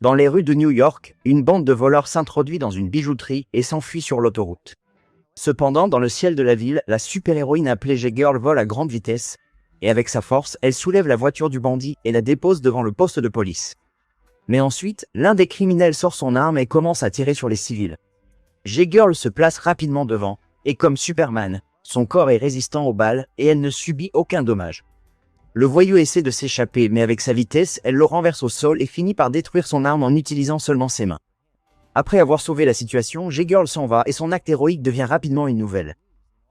Dans les rues de New York, une bande de voleurs s'introduit dans une bijouterie et s'enfuit sur l'autoroute. Cependant, dans le ciel de la ville, la super-héroïne appelée J-Girl vole à grande vitesse, et avec sa force, elle soulève la voiture du bandit et la dépose devant le poste de police. Mais ensuite, l'un des criminels sort son arme et commence à tirer sur les civils. J-Girl se place rapidement devant, et comme Superman, son corps est résistant aux balles et elle ne subit aucun dommage. Le voyou essaie de s'échapper, mais avec sa vitesse, elle le renverse au sol et finit par détruire son arme en utilisant seulement ses mains. Après avoir sauvé la situation, J-Girl s'en va et son acte héroïque devient rapidement une nouvelle.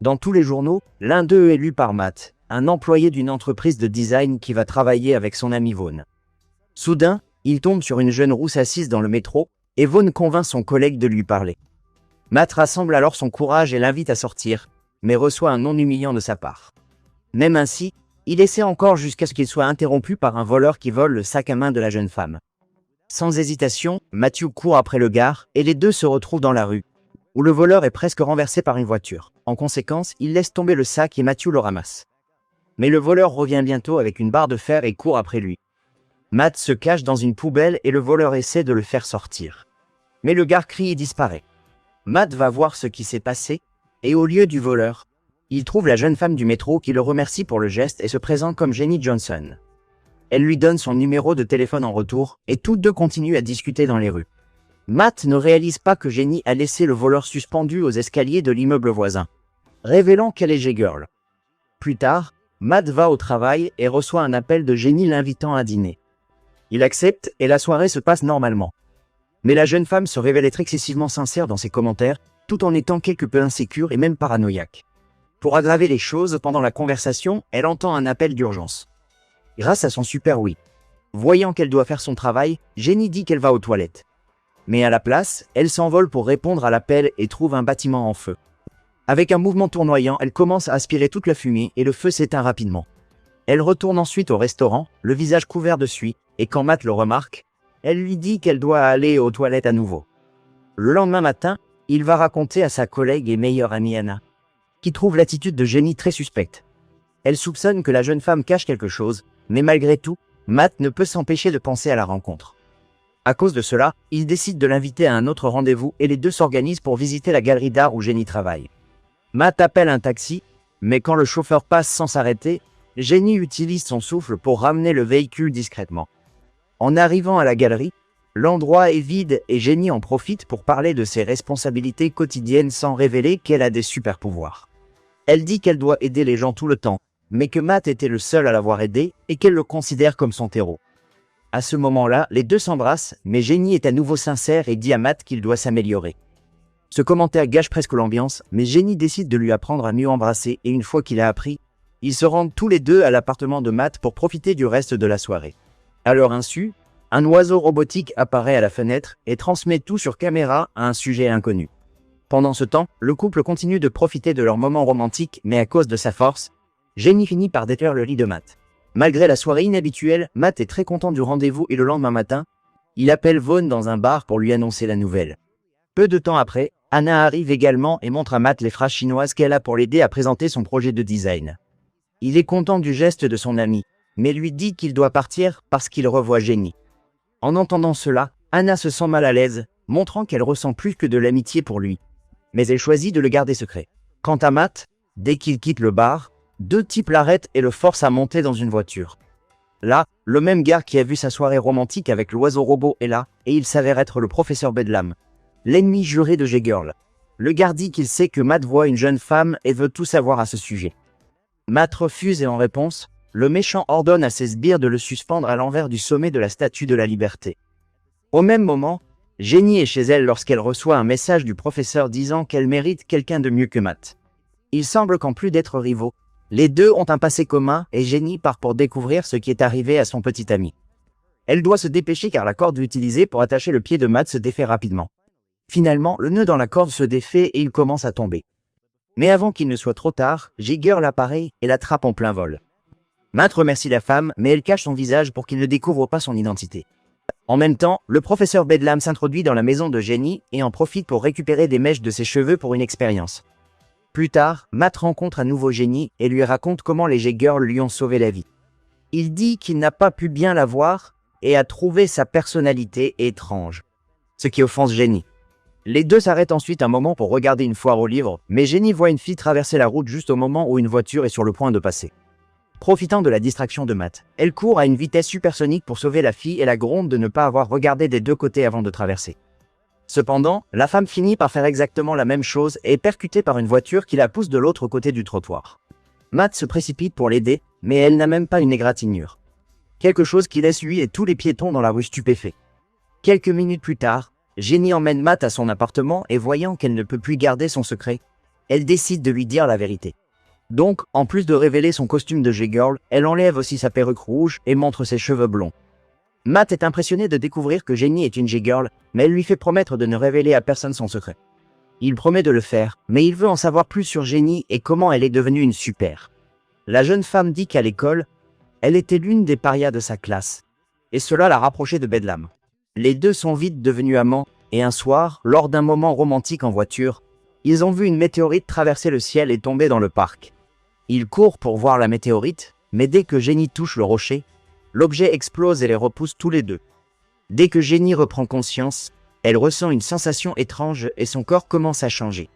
Dans tous les journaux, l'un d'eux est lu par Matt, un employé d'une entreprise de design qui va travailler avec son ami Vaughn. Soudain, il tombe sur une jeune rousse assise dans le métro, et Vaughn convainc son collègue de lui parler. Matt rassemble alors son courage et l'invite à sortir, mais reçoit un non humiliant de sa part. Même ainsi, il essaie encore jusqu'à ce qu'il soit interrompu par un voleur qui vole le sac à main de la jeune femme. Sans hésitation, Matthew court après le gars et les deux se retrouvent dans la rue, où le voleur est presque renversé par une voiture. En conséquence, il laisse tomber le sac et Matthew le ramasse. Mais le voleur revient bientôt avec une barre de fer et court après lui. Matt se cache dans une poubelle et le voleur essaie de le faire sortir. Mais le gars crie et disparaît. Matt va voir ce qui s'est passé, et au lieu du voleur, il trouve la jeune femme du métro qui le remercie pour le geste et se présente comme Jenny Johnson. Elle lui donne son numéro de téléphone en retour, et tous deux continuent à discuter dans les rues. Matt ne réalise pas que Jenny a laissé le voleur suspendu aux escaliers de l'immeuble voisin, révélant qu'elle est J-Girl. Plus tard, Matt va au travail et reçoit un appel de Jenny l'invitant à dîner. Il accepte et la soirée se passe normalement. Mais la jeune femme se révèle être excessivement sincère dans ses commentaires, tout en étant quelque peu insécure et même paranoïaque. Pour aggraver les choses, pendant la conversation, elle entend un appel d'urgence. Grâce à son super oui. Voyant qu'elle doit faire son travail, Jenny dit qu'elle va aux toilettes. Mais à la place, elle s'envole pour répondre à l'appel et trouve un bâtiment en feu. Avec un mouvement tournoyant, elle commence à aspirer toute la fumée et le feu s'éteint rapidement. Elle retourne ensuite au restaurant, le visage couvert de suie, et quand Matt le remarque, elle lui dit qu'elle doit aller aux toilettes à nouveau. Le lendemain matin, il va raconter à sa collègue et meilleure amie Anna, qui trouve l'attitude de Jenny très suspecte. Elle soupçonne que la jeune femme cache quelque chose, mais malgré tout, Matt ne peut s'empêcher de penser à la rencontre. À cause de cela, il décide de l'inviter à un autre rendez-vous et les deux s'organisent pour visiter la galerie d'art où Jenny travaille. Matt appelle un taxi, mais quand le chauffeur passe sans s'arrêter, Jenny utilise son souffle pour ramener le véhicule discrètement. En arrivant à la galerie, l'endroit est vide et Jenny en profite pour parler de ses responsabilités quotidiennes sans révéler qu'elle a des super-pouvoirs. Elle dit qu'elle doit aider les gens tout le temps, mais que Matt était le seul à l'avoir aidé et qu'elle le considère comme son terreau. À ce moment-là, les deux s'embrassent, mais Jenny est à nouveau sincère et dit à Matt qu'il doit s'améliorer. Ce commentaire gâche presque l'ambiance, mais Jenny décide de lui apprendre à mieux embrasser et une fois qu'il a appris, ils se rendent tous les deux à l'appartement de Matt pour profiter du reste de la soirée. À leur insu, un oiseau robotique apparaît à la fenêtre et transmet tout sur caméra à un sujet inconnu. Pendant ce temps, le couple continue de profiter de leur moment romantique, mais à cause de sa force, Jenny finit par détruire le lit de Matt. Malgré la soirée inhabituelle, Matt est très content du rendez-vous et le lendemain matin, il appelle Vaughn dans un bar pour lui annoncer la nouvelle. Peu de temps après, Anna arrive également et montre à Matt les phrases chinoises qu'elle a pour l'aider à présenter son projet de design. Il est content du geste de son ami, mais lui dit qu'il doit partir parce qu'il revoit Jenny. En entendant cela, Anna se sent mal à l'aise, montrant qu'elle ressent plus que de l'amitié pour lui. Mais elle choisit de le garder secret. Quant à Matt, dès qu'il quitte le bar, deux types l'arrêtent et le forcent à monter dans une voiture. Là, le même gars qui a vu sa soirée romantique avec l'oiseau robot est là, et il s'avère être le professeur Bedlam, l'ennemi juré de J-Girl. Le gars dit qu'il sait que Matt voit une jeune femme et veut tout savoir à ce sujet. Matt refuse et en réponse, le méchant ordonne à ses sbires de le suspendre à l'envers du sommet de la Statue de la Liberté. Au même moment, Jenny est chez elle lorsqu'elle reçoit un message du professeur disant qu'elle mérite quelqu'un de mieux que Matt. Il semble qu'en plus d'être rivaux, les deux ont un passé commun et Jenny part pour découvrir ce qui est arrivé à son petit ami. Elle doit se dépêcher car la corde utilisée pour attacher le pied de Matt se défait rapidement. Finalement, le nœud dans la corde se défait et il commence à tomber. Mais avant qu'il ne soit trop tard, J-Girl apparaît et l'attrape en plein vol. Matt remercie la femme, mais elle cache son visage pour qu'il ne découvre pas son identité. En même temps, le professeur Bedlam s'introduit dans la maison de Jenny et en profite pour récupérer des mèches de ses cheveux pour une expérience. Plus tard, Matt rencontre à nouveau Jenny et lui raconte comment les J-Girls lui ont sauvé la vie. Il dit qu'il n'a pas pu bien la voir et a trouvé sa personnalité étrange, ce qui offense Jenny. Les deux s'arrêtent ensuite un moment pour regarder une foire aux livres, mais Jenny voit une fille traverser la route juste au moment où une voiture est sur le point de passer. Profitant de la distraction de Matt, elle court à une vitesse supersonique pour sauver la fille et la gronde de ne pas avoir regardé des deux côtés avant de traverser. Cependant, la femme finit par faire exactement la même chose et est percutée par une voiture qui la pousse de l'autre côté du trottoir. Matt se précipite pour l'aider, mais elle n'a même pas une égratignure. Quelque chose qui laisse lui et tous les piétons dans la rue stupéfaits. Quelques minutes plus tard, Jenny emmène Matt à son appartement et voyant qu'elle ne peut plus garder son secret, elle décide de lui dire la vérité. Donc, en plus de révéler son costume de G-Girl, elle enlève aussi sa perruque rouge et montre ses cheveux blonds. Matt est impressionné de découvrir que Jenny est une G-Girl, mais elle lui fait promettre de ne révéler à personne son secret. Il promet de le faire, mais il veut en savoir plus sur Jenny et comment elle est devenue une super. La jeune femme dit qu'à l'école, elle était l'une des parias de sa classe, et cela l'a rapprochée de Bedlam. Les deux sont vite devenus amants, et un soir, lors d'un moment romantique en voiture, ils ont vu une météorite traverser le ciel et tomber dans le parc. Ils courent pour voir la météorite, mais dès que Jenny touche le rocher, l'objet explose et les repousse tous les deux. Dès que Jenny reprend conscience, elle ressent une sensation étrange et son corps commence à changer.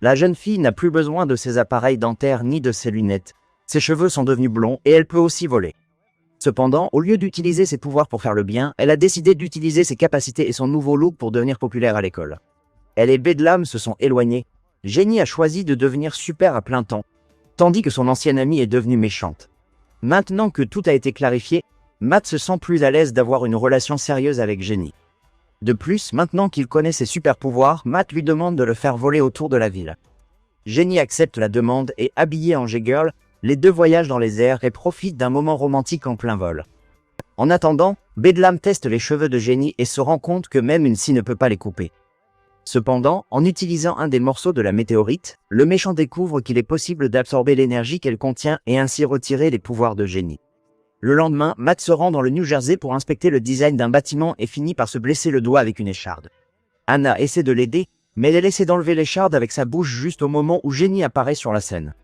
La jeune fille n'a plus besoin de ses appareils dentaires ni de ses lunettes. Ses cheveux sont devenus blonds et elle peut aussi voler. Cependant, au lieu d'utiliser ses pouvoirs pour faire le bien, elle a décidé d'utiliser ses capacités et son nouveau look pour devenir populaire à l'école. Elle et Bedlam se sont éloignés. Jenny a choisi de devenir super à plein temps, tandis que son ancienne amie est devenue méchante. Maintenant que tout a été clarifié, Matt se sent plus à l'aise d'avoir une relation sérieuse avec Jenny. De plus, maintenant qu'il connaît ses super pouvoirs, Matt lui demande de le faire voler autour de la ville. Jenny accepte la demande et, habillée en G-Girl, les deux voyagent dans les airs et profitent d'un moment romantique en plein vol. En attendant, Bedlam teste les cheveux de Jenny et se rend compte que même une scie ne peut pas les couper. Cependant, en utilisant un des morceaux de la météorite, le méchant découvre qu'il est possible d'absorber l'énergie qu'elle contient et ainsi retirer les pouvoirs de Jenny. Le lendemain, Matt se rend dans le New Jersey pour inspecter le design d'un bâtiment et finit par se blesser le doigt avec une écharde. Anna essaie de l'aider, mais elle essaie d'enlever l'écharde avec sa bouche juste au moment où Jenny apparaît sur la scène.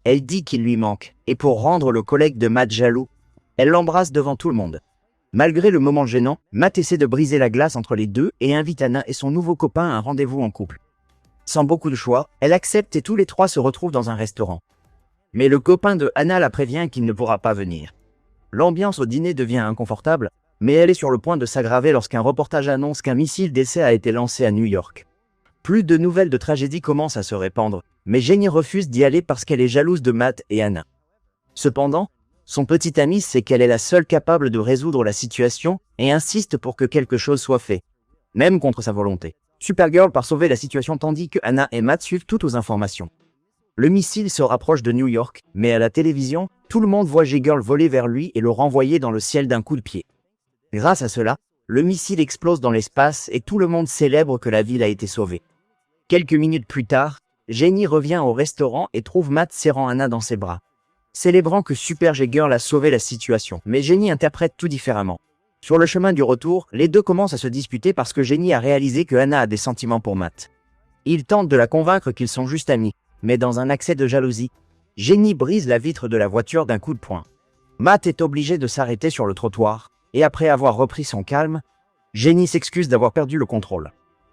Elle dit qu'il lui manque, et pour rendre le collègue de Matt jaloux, elle l'embrasse devant tout le monde. Malgré le moment gênant, Matt essaie de briser la glace entre les deux et invite Anna et son nouveau copain à un rendez-vous en couple. Sans beaucoup de choix, elle accepte et tous les trois se retrouvent dans un restaurant. Mais le copain de Anna la prévient qu'il ne pourra pas venir. L'ambiance au dîner devient inconfortable, mais elle est sur le point de s'aggraver lorsqu'un reportage annonce qu'un missile d'essai a été lancé à New York. Plus de nouvelles de tragédie commencent à se répandre, mais Jenny refuse d'y aller parce qu'elle est jalouse de Matt et Anna. Cependant, son petit ami sait qu'elle est la seule capable de résoudre la situation et insiste pour que quelque chose soit fait, même contre sa volonté. Supergirl part sauver la situation tandis que Anna et Matt suivent toutes aux informations. Le missile se rapproche de New York, mais à la télévision, tout le monde voit G-Girl voler vers lui et le renvoyer dans le ciel d'un coup de pied. Grâce à cela, le missile explose dans l'espace et tout le monde célèbre que la ville a été sauvée. Quelques minutes plus tard, Jenny revient au restaurant et trouve Matt serrant Anna dans ses bras, célébrant que Super G-Girl a sauvé la situation. Mais Jenny interprète tout différemment. Sur le chemin du retour, les deux commencent à se disputer parce que Jenny a réalisé que Anna a des sentiments pour Matt. Il tente de la convaincre qu'ils sont juste amis, mais dans un accès de jalousie, Jenny brise la vitre de la voiture d'un coup de poing. Matt est obligé de s'arrêter sur le trottoir, et après avoir repris son calme, Jenny s'excuse d'avoir perdu le contrôle.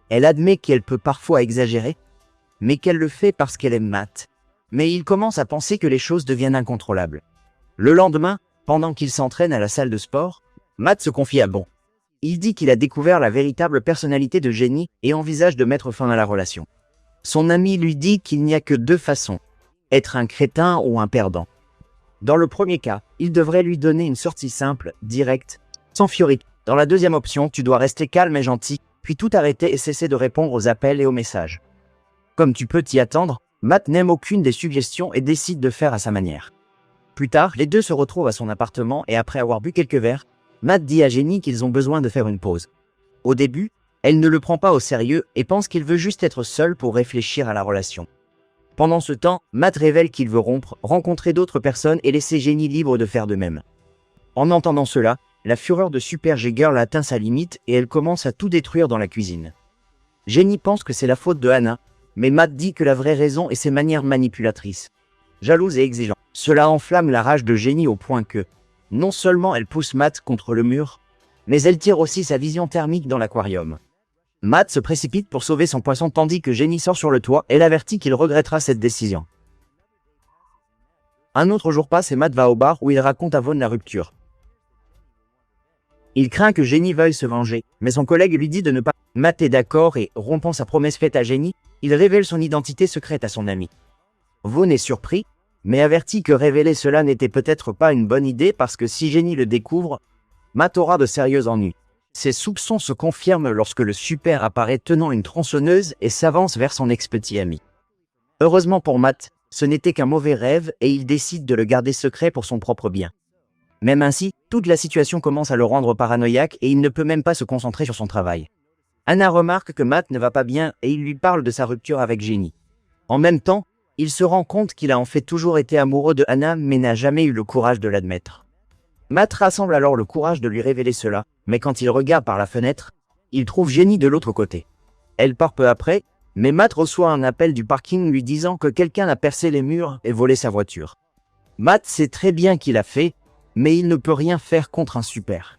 Elle admet qu'elle peut parfois exagérer, mais qu'elle le fait parce qu'elle aime Matt. Mais il commence à penser que les choses deviennent incontrôlables. Le lendemain, pendant qu'il s'entraîne à la salle de sport, Matt se confie à Bon. Il dit qu'il a découvert la véritable personnalité de Jenny et envisage de mettre fin à la relation. Son ami lui dit qu'il n'y a que deux façons, être un crétin ou un perdant. Dans le premier cas, il devrait lui donner une sortie simple, directe, sans fiori. Dans la deuxième option, tu dois rester calme et gentil, puis tout arrêter et cesser de répondre aux appels et aux messages. Comme tu peux t'y attendre, Matt n'aime aucune des suggestions et décide de faire à sa manière. Plus tard, les deux se retrouvent à son appartement et après avoir bu quelques verres, Matt dit à Jenny qu'ils ont besoin de faire une pause. Au début, elle ne le prend pas au sérieux et pense qu'il veut juste être seul pour réfléchir à la relation. Pendant ce temps, Matt révèle qu'il veut rompre, rencontrer d'autres personnes et laisser Jenny libre de faire de même. En entendant cela, la fureur de Super G-Girl atteint sa limite et elle commence à tout détruire dans la cuisine. Jenny pense que c'est la faute de Anna, mais Matt dit que la vraie raison est ses manières manipulatrices, jalouses et exigeantes. Cela enflamme la rage de Jenny au point que, non seulement elle pousse Matt contre le mur, mais elle tire aussi sa vision thermique dans l'aquarium. Matt se précipite pour sauver son poisson tandis que Jenny sort sur le toit et l'avertit qu'il regrettera cette décision. Un autre jour passe et Matt va au bar où il raconte à Vaughn la rupture. Il craint que Jenny veuille se venger, mais son collègue lui dit de ne pas. Matt est d'accord et, rompant sa promesse faite à Jenny, il révèle son identité secrète à son ami. Vaughn est surpris, mais avertit que révéler cela n'était peut-être pas une bonne idée parce que si Jenny le découvre, Matt aura de sérieux ennuis. Ses soupçons se confirment lorsque le super apparaît tenant une tronçonneuse et s'avance vers son ex-petit ami. Heureusement pour Matt, ce n'était qu'un mauvais rêve et il décide de le garder secret pour son propre bien. Même ainsi, toute la situation commence à le rendre paranoïaque et il ne peut même pas se concentrer sur son travail. Anna remarque que Matt ne va pas bien et il lui parle de sa rupture avec Jenny. En même temps, il se rend compte qu'il a en fait toujours été amoureux de Anna mais n'a jamais eu le courage de l'admettre. Matt rassemble alors le courage de lui révéler cela, mais quand il regarde par la fenêtre, il trouve Jenny de l'autre côté. Elle part peu après, mais Matt reçoit un appel du parking lui disant que quelqu'un a percé les murs et volé sa voiture. Matt sait très bien qu'il a fait, mais il ne peut rien faire contre un super.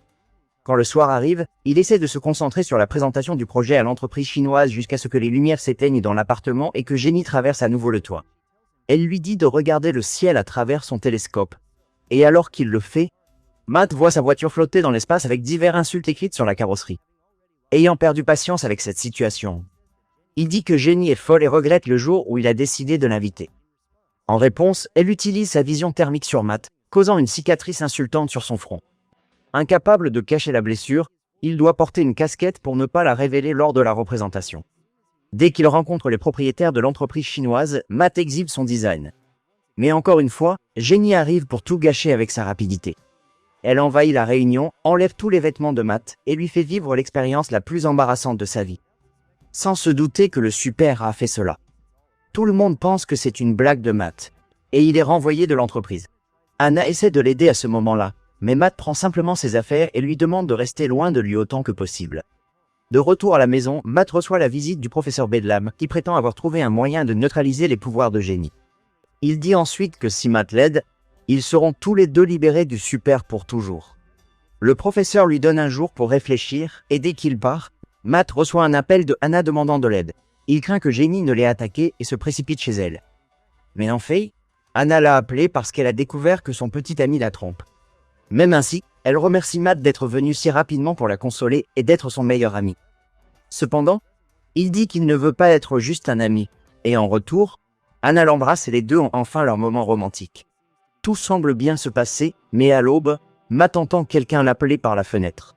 Quand le soir arrive, il essaie de se concentrer sur la présentation du projet à l'entreprise chinoise jusqu'à ce que les lumières s'éteignent dans l'appartement et que Jenny traverse à nouveau le toit. Elle lui dit de regarder le ciel à travers son télescope. Et alors qu'il le fait, Matt voit sa voiture flotter dans l'espace avec diverses insultes écrites sur la carrosserie. Ayant perdu patience avec cette situation, il dit que Jenny est folle et regrette le jour où il a décidé de l'inviter. En réponse, elle utilise sa vision thermique sur Matt, causant une cicatrice insultante sur son front. Incapable de cacher la blessure, il doit porter une casquette pour ne pas la révéler lors de la représentation. Dès qu'il rencontre les propriétaires de l'entreprise chinoise, Matt exhibe son design. Mais encore une fois, Jenny arrive pour tout gâcher avec sa rapidité. Elle envahit la réunion, enlève tous les vêtements de Matt et lui fait vivre l'expérience la plus embarrassante de sa vie. Sans se douter que le super a fait cela. Tout le monde pense que c'est une blague de Matt, et il est renvoyé de l'entreprise. Anna essaie de l'aider à ce moment-là, mais Matt prend simplement ses affaires et lui demande de rester loin de lui autant que possible. De retour à la maison, Matt reçoit la visite du professeur Bedlam, qui prétend avoir trouvé un moyen de neutraliser les pouvoirs de Jenny. Il dit ensuite que si Matt l'aide, ils seront tous les deux libérés du super pour toujours. Le professeur lui donne un jour pour réfléchir, et dès qu'il part, Matt reçoit un appel de Anna demandant de l'aide. Il craint que Jenny ne l'ait attaqué et se précipite chez elle. Mais en fait, Anna l'a appelé parce qu'elle a découvert que son petit ami la trompe. Même ainsi, elle remercie Matt d'être venu si rapidement pour la consoler et d'être son meilleur ami. Cependant, il dit qu'il ne veut pas être juste un ami, et en retour, Anna l'embrasse et les deux ont enfin leur moment romantique. Tout semble bien se passer, mais à l'aube, Matt entend quelqu'un l'appeler par la fenêtre.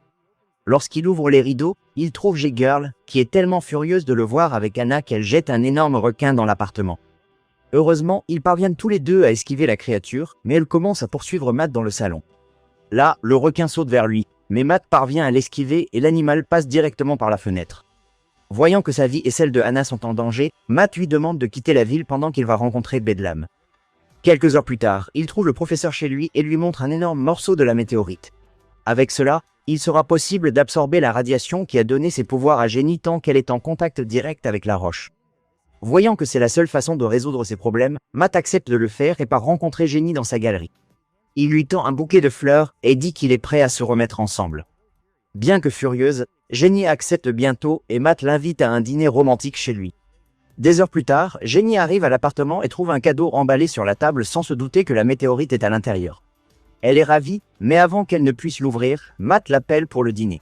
Lorsqu'il ouvre les rideaux, il trouve G-Girl, qui est tellement furieuse de le voir avec Anna qu'elle jette un énorme requin dans l'appartement. Heureusement, ils parviennent tous les deux à esquiver la créature, mais elle commence à poursuivre Matt dans le salon. Là, le requin saute vers lui, mais Matt parvient à l'esquiver et l'animal passe directement par la fenêtre. Voyant que sa vie et celle de Anna sont en danger, Matt lui demande de quitter la ville pendant qu'il va rencontrer Bedlam. Quelques heures plus tard, il trouve le professeur chez lui et lui montre un énorme morceau de la météorite. Avec cela, il sera possible d'absorber la radiation qui a donné ses pouvoirs à Jenny tant qu'elle est en contact direct avec la roche. Voyant que c'est la seule façon de résoudre ses problèmes, Matt accepte de le faire et part rencontrer Jenny dans sa galerie. Il lui tend un bouquet de fleurs et dit qu'il est prêt à se remettre ensemble. Bien que furieuse, Jenny accepte bientôt et Matt l'invite à un dîner romantique chez lui. Des heures plus tard, Jenny arrive à l'appartement et trouve un cadeau emballé sur la table sans se douter que la météorite est à l'intérieur. Elle est ravie, mais avant qu'elle ne puisse l'ouvrir, Matt l'appelle pour le dîner.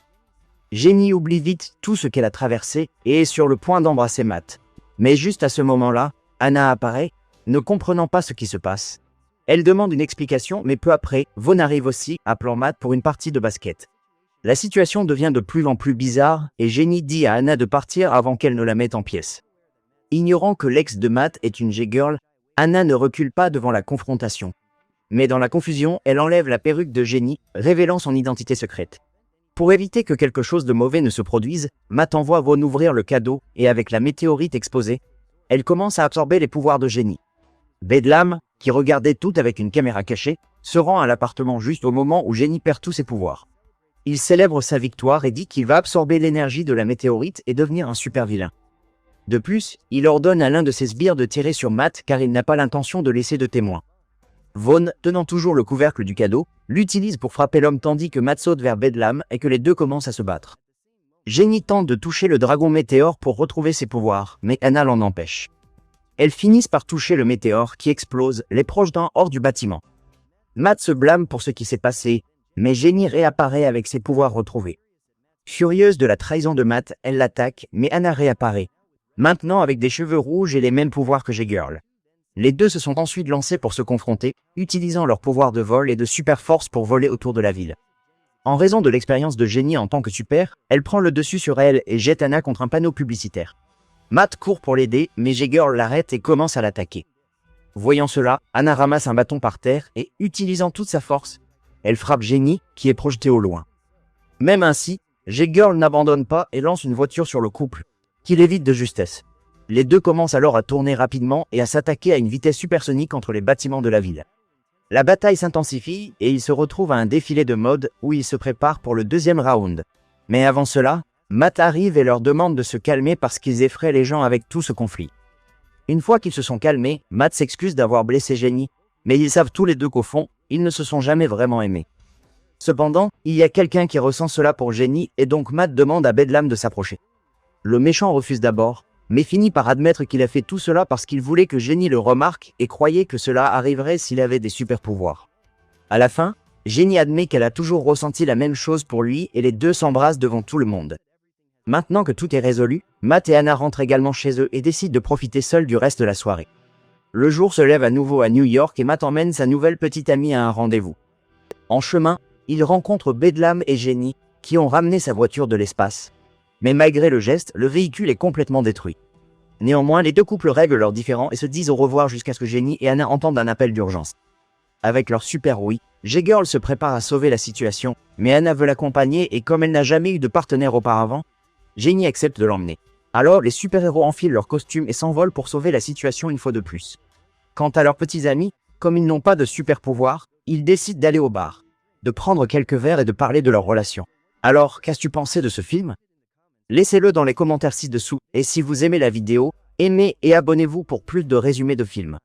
Jenny oublie vite tout ce qu'elle a traversé et est sur le point d'embrasser Matt. Mais juste à ce moment-là, Anna apparaît, ne comprenant pas ce qui se passe. Elle demande une explication, mais peu après, Vaughn arrive aussi, appelant Matt pour une partie de basket. La situation devient de plus en plus bizarre et Jenny dit à Anna de partir avant qu'elle ne la mette en pièces. Ignorant que l'ex de Matt est une G-Girl, Anna ne recule pas devant la confrontation. Mais dans la confusion, elle enlève la perruque de Jenny, révélant son identité secrète. Pour éviter que quelque chose de mauvais ne se produise, Matt envoie Vaughn ouvrir le cadeau et avec la météorite exposée, elle commence à absorber les pouvoirs de Jenny. Bedlam, qui regardait tout avec une caméra cachée, se rend à l'appartement juste au moment où Jenny perd tous ses pouvoirs. Il célèbre sa victoire et dit qu'il va absorber l'énergie de la météorite et devenir un super vilain. De plus, il ordonne à l'un de ses sbires de tirer sur Matt car il n'a pas l'intention de laisser de témoins. Vaughn, tenant toujours le couvercle du cadeau, l'utilise pour frapper l'homme tandis que Matt saute vers Bedlam et que les deux commencent à se battre. Jenny tente de toucher le dragon météore pour retrouver ses pouvoirs, mais Anna l'en empêche. Elles finissent par toucher le météore qui explose, les projetant hors du bâtiment. Matt se blâme pour ce qui s'est passé, mais Jenny réapparaît avec ses pouvoirs retrouvés. Furieuse de la trahison de Matt, elle l'attaque, mais Anna réapparaît, maintenant avec des cheveux rouges et les mêmes pouvoirs que J-Girl. Les deux se sont ensuite lancés pour se confronter, utilisant leurs pouvoirs de vol et de super force pour voler autour de la ville. En raison de l'expérience de Jenny en tant que super, elle prend le dessus sur elle et jette Anna contre un panneau publicitaire. Matt court pour l'aider, mais J-Girl l'arrête et commence à l'attaquer. Voyant cela, Anna ramasse un bâton par terre et, utilisant toute sa force, elle frappe Jenny, qui est projetée au loin. Même ainsi, J-Girl n'abandonne pas et lance une voiture sur le couple, qui l'évite de justesse. Les deux commencent alors à tourner rapidement et à s'attaquer à une vitesse supersonique entre les bâtiments de la ville. La bataille s'intensifie et ils se retrouvent à un défilé de mode où ils se préparent pour le deuxième round. Mais avant cela, Matt arrive et leur demande de se calmer parce qu'ils effraient les gens avec tout ce conflit. Une fois qu'ils se sont calmés, Matt s'excuse d'avoir blessé Jenny, mais ils savent tous les deux qu'au fond, ils ne se sont jamais vraiment aimés. Cependant, il y a quelqu'un qui ressent cela pour Jenny et donc Matt demande à Bedlam de s'approcher. Le méchant refuse d'abord, mais finit par admettre qu'il a fait tout cela parce qu'il voulait que Jenny le remarque et croyait que cela arriverait s'il avait des super pouvoirs. À la fin, Jenny admet qu'elle a toujours ressenti la même chose pour lui et les deux s'embrassent devant tout le monde. Maintenant que tout est résolu, Matt et Anna rentrent également chez eux et décident de profiter seuls du reste de la soirée. Le jour se lève à nouveau à New York et Matt emmène sa nouvelle petite amie à un rendez-vous. En chemin, il rencontre Bedlam et Jenny, qui ont ramené sa voiture de l'espace. Mais malgré le geste, le véhicule est complètement détruit. Néanmoins, les deux couples règlent leurs différends et se disent au revoir jusqu'à ce que Jenny et Anna entendent un appel d'urgence. Avec leur super oui, J-Girl se prépare à sauver la situation, mais Anna veut l'accompagner et comme elle n'a jamais eu de partenaire auparavant, Jenny accepte de l'emmener. Alors, les super-héros enfilent leurs costumes et s'envolent pour sauver la situation une fois de plus. Quant à leurs petits amis, comme ils n'ont pas de super-pouvoir, ils décident d'aller au bar, de prendre quelques verres et de parler de leur relation. Alors, qu'as-tu pensé de ce film ? Laissez-le dans les commentaires ci-dessous, et si vous aimez la vidéo, aimez et abonnez-vous pour plus de résumés de films.